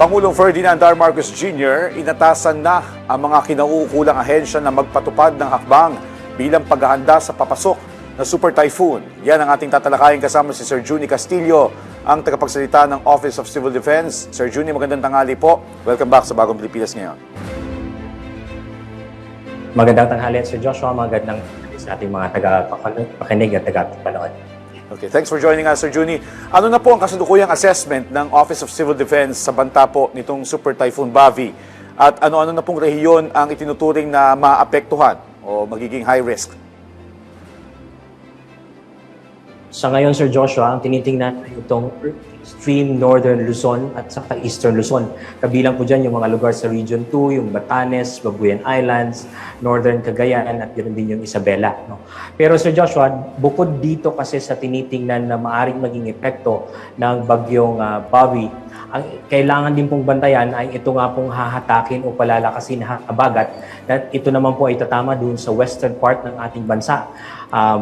Pangulong Ferdinand R. Marcos Jr. inatasan na ang mga kinauukulang ahensya na magpatupad ng hakbang bilang paghahanda sa papasok na Super Typhoon. Yan ang ating tatalakayin kasama si Sir Juni Castillo, ang tagapagsalita ng Office of Civil Defense. Sir Juni, magandang tanghali po. Welcome back sa Bagong Pilipinas ngayon. Magandang tanghali, Sir Joshua. Magandang tanghali sa ating mga tagapakinig at tagapanood. Okay, thanks for joining us, Sir Juni. Ano na po ang kasalukuyang assessment ng Office of Civil Defense sa banta po nitong Super Typhoon Bavi? At ano-ano na pong rehiyon ang itinuturing na maapektuhan o magiging high risk? Sa ngayon, Sir Joshua, ang tinitingnan ay itong extreme northern Luzon at saka eastern Luzon. Kabilang po dyan yung mga lugar sa Region 2, yung Batanes, Babuyan Islands, northern Cagayan at ganoon din yung Isabela. No? Pero Sir Joshua, bukod dito kasi sa tinitingnan na maaaring maging epekto ng bagyong Bavi, ang kailangan din pong bantayan ay ito nga pong hahatakin o palalakasin habagat na ito naman po ay tatama doon sa western part ng ating bansa.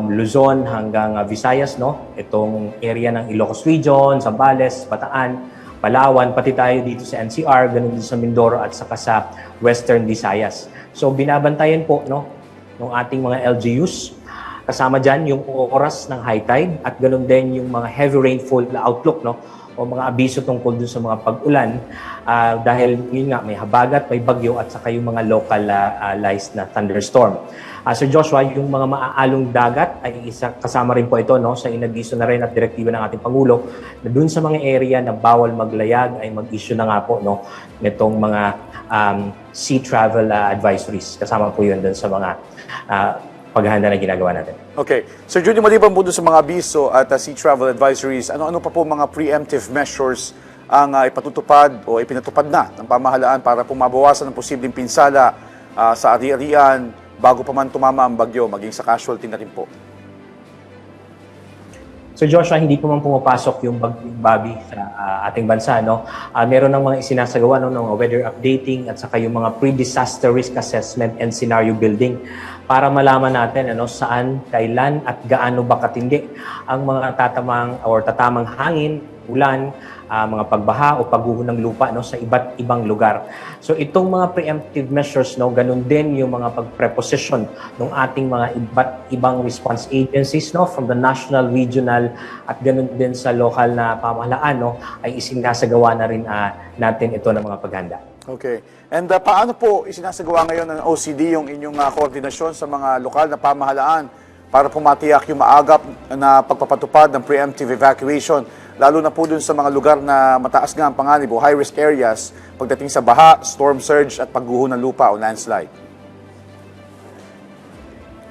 Luzon hanggang Visayas, no? Itong area ng Ilocos Region, Zambales, Bataan, Palawan, pati tayo dito sa NCR, ganun din sa Mindoro at saka sa Western Visayas. So binabantayan po, no, ng ating mga LGUs. Kasama dyan yung oras ng high tide at ganun din yung mga heavy rainfall na outlook, no, o mga abiso tungkol dun sa mga pag-ulan dahil yun nga may habagat, may bagyo at saka yung mga localized na thunderstorm. Sir Joshua, yung mga maaalong dagat ay isa kasama rin po ito, no, sa inagiso na rin at direktiba ng ating Pangulo na dun sa mga area na bawal maglayag ay mag-issue na nga po, no, nitong mga sea travel advisories. Kasama po yun dun sa mga paghahanda na ginagawa natin. Okay. Sir Juni, maliban po doon sa mga abiso at sea travel advisories, ano-ano pa po mga preemptive measures ang ipatutupad o ipinatupad na ng pamahalaan para po mabawasan ang posibleng pinsala sa ari-arian bago pa man tumama ang bagyo, maging sa casualty na rin po? So Joshua, hindi po man pumapasok yung bagyong Bavi sa ating bansa, no? Meron ng mga isinasagawa, no, ng weather updating at saka yung mga pre-disaster risk assessment and scenario building para malaman natin ano saan, kailan at gaano ba katindi ang mga tatamang hangin, ulan, mga pagbaha o pagguho ng lupa, no, sa iba't ibang lugar. So itong mga preemptive measures, no, ganun din yung mga pagpreposition ng ating mga iba't ibang response agencies, no, from the national, regional at ganun din sa local na pamahalaan, no, ay isinasagawa na rin natin ito ng mga paghanda. Okay. And paano po isinasagawa ngayon ng OCD yung inyong koordinasyon sa mga lokal na pamahalaan para pumatiyak yung maagap na pagpapatupad ng preemptive evacuation, lalo na po dun sa mga lugar na mataas nga ang panganib o high-risk areas pagdating sa baha, storm surge at pagguho ng lupa o landslide?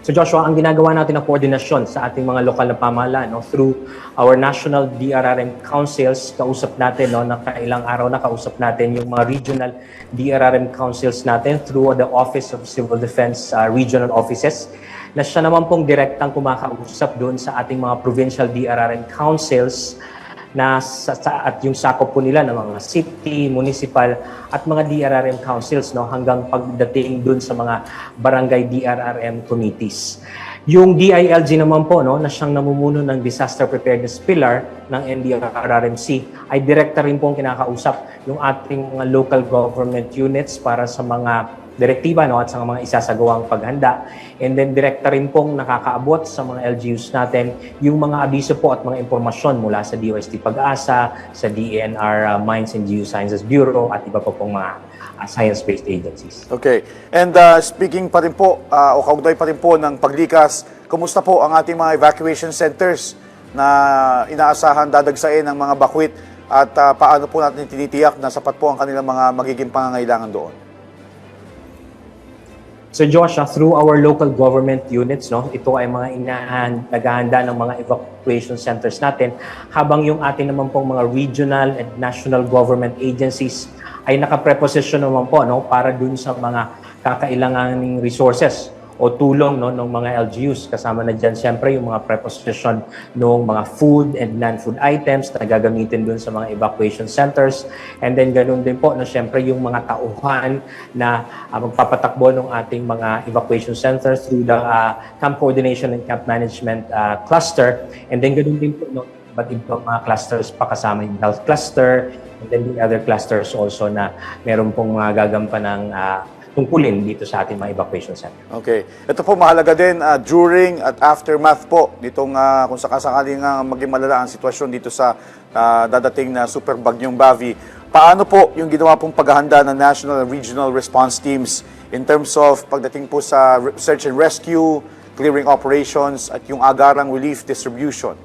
So Joshua, ang ginagawa natin ng koordinasyon sa ating mga lokal na pamahalaan, no, through our national DRRM councils, kausap natin, no, nakailang araw na kausap natin yung mga regional DRRM councils natin through the Office of Civil Defense regional offices, na siya naman pong direktang kumakausap doon sa ating mga provincial DRRM councils na at yung sakop po nila ng mga city, municipal at mga DRRM councils, no, hanggang pagdating dun sa mga barangay DRRM committees. Yung DILG naman po, no, na siyang namumuno ng Disaster Preparedness Pillar ng NDRRMC ay direkta rin pong kinakausap yung ating mga local government units para sa mga direktiba, no, at sa mga isasagawang paghanda. And then direkta rin pong nakakaabot sa mga LGUs natin yung mga abiso po at mga impormasyon mula sa DOST Pag-asa, sa DENR Mines and Geosciences Bureau at iba pa pong mga science-based agencies. Okay. And speaking pa rin po, o kaugnay pa rin po ng paglikas, kumusta po ang ating mga evacuation centers na inaasahan dadagsain ng mga bakwit at paano po natin tinitiyak na sapat po ang kanilang mga magiging pangangailangan doon? So Joshua, through our local government units, no, ito ay mga naghahanda ng mga evacuation centers natin, habang yung atin naman pong mga regional and national government agencies ay nakapreposition naman po, no, para dun sa mga kakailanganing resources o tulong, no, ng mga LGUs. Kasama na dyan siyempre yung mga preposition ng mga food and non-food items na gagamitin dun sa mga evacuation centers. And then ganun din po, no, siyempre yung mga tauhan na magpapatakbo ng ating mga evacuation centers through the Camp Coordination and Camp Management Cluster. And then ganun din po, no, iba't ibang mga clusters pa kasama yung health cluster and then the other clusters also na meron pong mga gagampan ng tungkulin dito sa ating mga evacuation center. Okay. Ito po mahalaga din during at aftermath po nitong kung sakasakaling maging malala ang sitwasyon dito sa dadating na super bagyong Bavi. Paano po yung ginawa pong paghahanda ng National and Regional Response Teams in terms of pagdating po sa search and rescue, clearing operations at yung agarang relief distribution?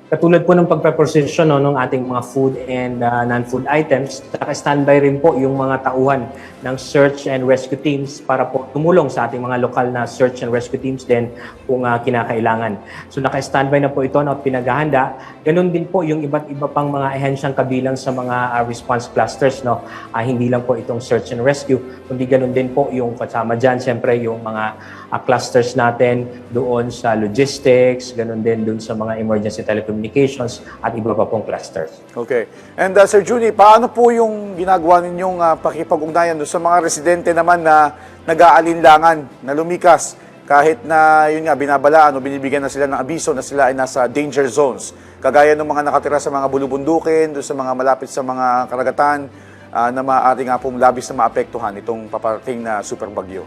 Katulad po ng pagpreposition ng ating mga food and non-food items, naka-standby rin po yung mga tauhan ng search and rescue teams para po tumulong sa ating mga lokal na search and rescue teams din kung kinakailangan. So naka-standby na po ito na pinaghahanda. Ganun din po yung iba't iba pang mga ahensyang kabilang sa mga response clusters. Hindi lang po itong search and rescue, kundi ganun din po yung kasama dyan, siyempre yung mga clusters natin doon sa logistics, ganun din doon sa mga emergency telecommunications at iba pa pong clusters. Okay. And Sir Junie, paano po yung ginagawa ninyong pakipag-ugnayan doon sa mga residente naman na nag-aalinlangan, na lumikas kahit na yun nga binabalaan o binibigyan na sila ng abiso na sila ay nasa danger zones? Kagaya ng mga nakatira sa mga bulubundukin, doon sa mga malapit sa mga karagatan na maaari nga pong labis na maapektuhan itong paparating na super bagyo.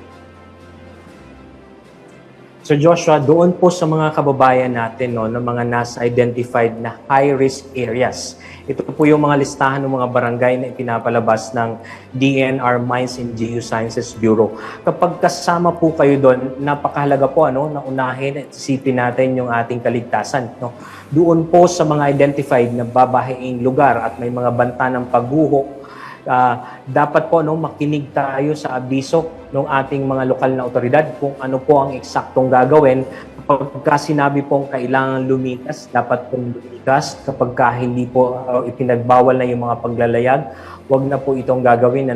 So Joshua, doon po sa mga kababayan natin ng mga nasa identified na high-risk areas. Ito po yung mga listahan ng mga barangay na ipinapalabas ng DNR Mines and Geosciences Bureau. Kapag kasama po kayo doon, napakahalaga po na unahin at isipin natin yung ating kaligtasan. Doon po sa mga identified na babahaing lugar at may mga banta ng pagguho, dapat po makinig tayo sa abiso ng ating mga lokal na otoridad kung ano po ang eksaktong gagawin. Kapag sinabi pong kailangan lumikas, dapat pong lumikas. Kapag hindi po ipinagbawal na yung mga paglalayag, wag na po itong gagawin.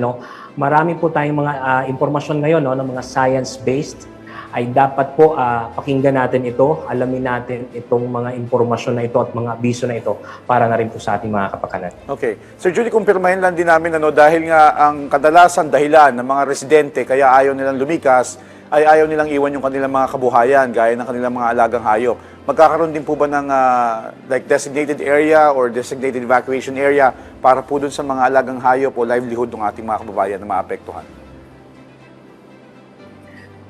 Marami po tayong mga impormasyon ngayon ng mga science-based, ay dapat po pakinggan natin ito, alamin natin itong mga impormasyon na ito at mga abiso na ito para na rin po sa ating mga kapakanan. Okay. Sir Julie, kumpirmahin lang din namin dahil nga ang kadalasan dahilan ng mga residente kaya ayaw nilang lumikas ay ayaw nilang iwan yung kanilang mga kabuhayan gaya ng kanilang mga alagang hayop. Magkakaroon din po ba ng designated area or designated evacuation area para po dun sa mga alagang hayop o livelihood ng ating mga kababayan na maapektuhan?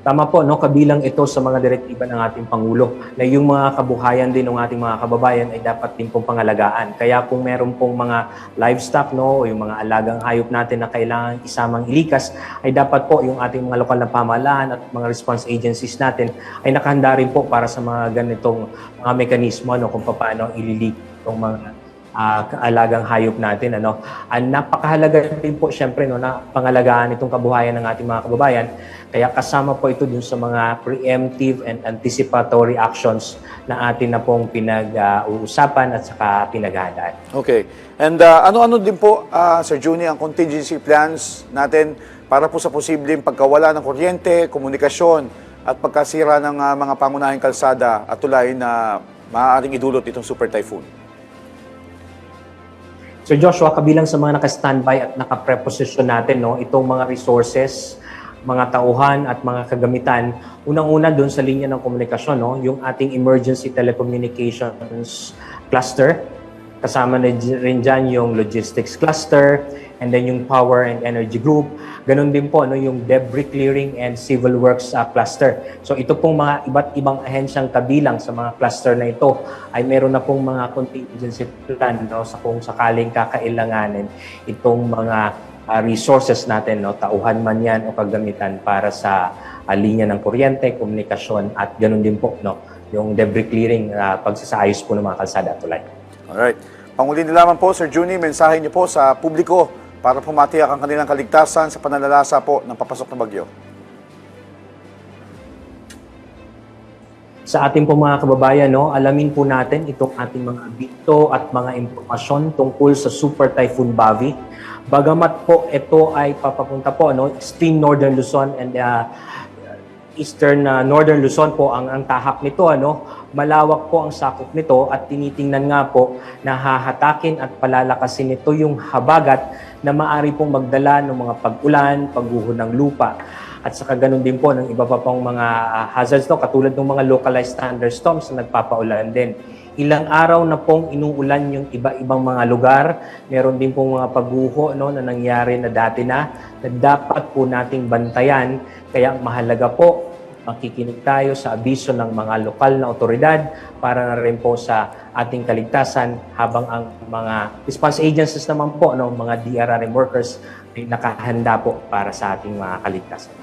Tama po, kabilang ito sa mga direktiba ng ating Pangulo na yung mga kabuhayan din ng ating mga kababayan ay dapat din pong pangalagaan. Kaya kung meron pong mga livestock o yung mga alagang hayop natin na kailangan isamang ilikas, ay dapat po yung ating mga lokal na pamahalaan at mga response agencies natin ay nakahanda rin po para sa mga ganitong mga mekanismo kung paano ililik itong mga alagang hayop natin. Napakahalaga din po siyempre na pangalagaan itong kabuhayan ng ating mga kababayan. Kaya kasama po ito dun sa mga preemptive and anticipatory actions na atin na pong pinag-uusapan at saka pinaghahandaan. Okay. And ano-ano din po, Sir Junie, ang contingency plans natin para po sa posibleng pagkawala ng kuryente, komunikasyon at pagkasira ng mga pangunahing kalsada at tulay na maaaring idulot itong super typhoon? So Joshua, kabilang sa mga naka-standby at naka-preposition natin, itong mga resources, mga tauhan at mga kagamitan, unang-una doon sa linya ng komunikasyon, yung ating emergency telecommunications cluster, kasama na rin dyan yung logistics cluster, and then yung power and energy group. Ganon din po yung debris clearing and civil works cluster. So ito pong mga iba't ibang ahensyang kabilang sa mga cluster na ito ay meron na pong mga contingency plan sa kung sakaling kakailanganin itong mga resources natin, tauhan man yan o kagamitan para sa linya ng kuryente, komunikasyon at ganon din po yung debris clearing, pagsasaayos po ng mga kalsada at tulay. Alright. Panguli na lamang po, Sir Junie, mensahe niyo po sa publiko para pumatiyak ang kanilang kaligtasan sa pananalasa po ng papasok na bagyo. Sa ating po mga kababayan, alamin po natin itong ating mga bito at mga impormasyon tungkol sa Super Typhoon Bavi. Bagamat po ito ay papapunta po, extreme northern Luzon and eastern northern Luzon po ang tahak nito, malawak po ang sakop nito at tinitingnan nga po na hahatakin at palalakasin nito yung habagat na maari pong magdala ng mga pag-ulan, pagguho ng lupa. at saka ganun din po ng iba pa pong mga hazards, no, katulad ng mga localized thunderstorms na nagpapaulan din. Ilang araw na pong inuulan yung iba-ibang mga lugar. Meron din pong mga pagguho, no, na nangyari na dati na dapat po nating bantayan. Kaya mahalaga po makikinig tayo sa abiso ng mga lokal na otoridad para na rin po sa ating kaligtasan, habang ang mga response agencies naman po, no, mga DRRM workers ay nakahanda po para sa ating mga kaligtasan.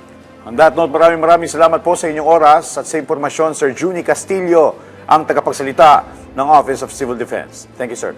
On that note, maraming salamat po sa inyong oras at sa impormasyon, Sir Juni Castillo, ang tagapagsalita ng Office of Civil Defense. Thank you, sir.